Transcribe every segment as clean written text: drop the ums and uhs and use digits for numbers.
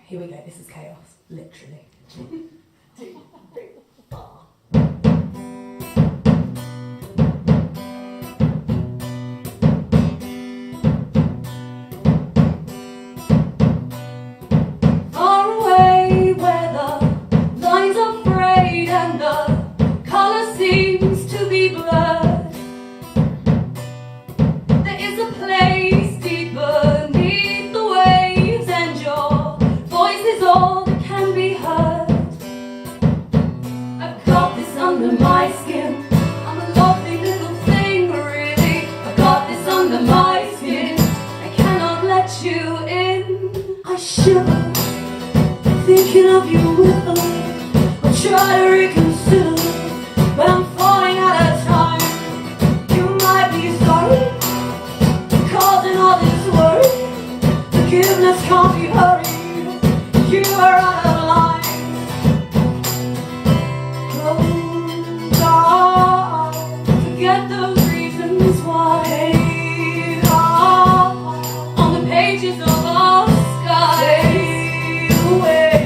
Here we go, this is chaos, literally. 2, 3, 4. Far away where the lines are frayed and the colour seems to be blurred, there is a place deep beneath the waves, and your voice is all that can be heard. I've got this under my skin, I'm a lovely little thing, really. I've got this under my skin, I cannot let you in. I shiver thinking of you with her, I try to reconsider, but I'm falling out of time. You might be sorry, causing all this worry. Forgiveness can't be hurried, you are out of line. Close our eyes, forget those reasons why. On the pages of our sky, away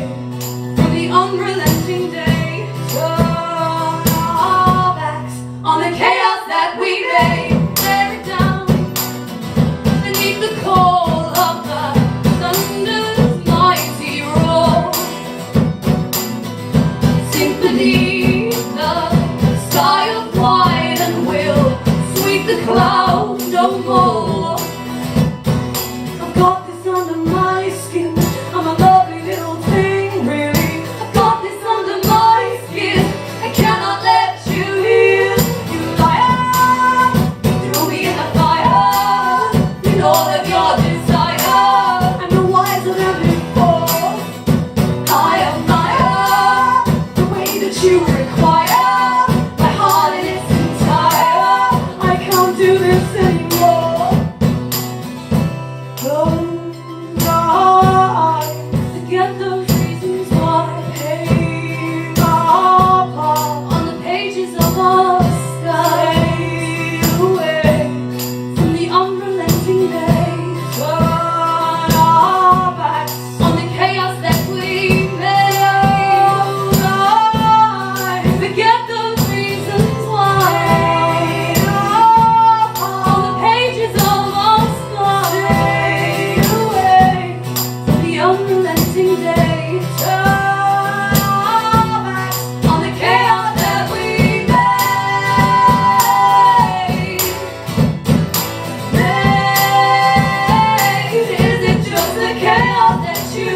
from the unrelenting day. Turn our backs on the chaos that we made. Tear it down beneath the call of the thunder's mighty roar. Sink beneath the sky of white, and we'll sweep the clouds no more. I've got this under my skin, I'm a lovely little thing, really. I've got this under my skin, I cannot let you in. You liar, you threw me in the fire, in all of your desire. I'm no wiser than before, I admire the way that you require my heart in its entire. I can't do this anymore. Close our eyes, forget those reasons why. Pain apart on the pages of our sky, away from the unrelenting day. Turn our backs on the chaos that we made. Forget those reasons why. On the pages of our sky, away from the unrelenting day. Turn our backs on the chaos that we made. Is it just the chaos that you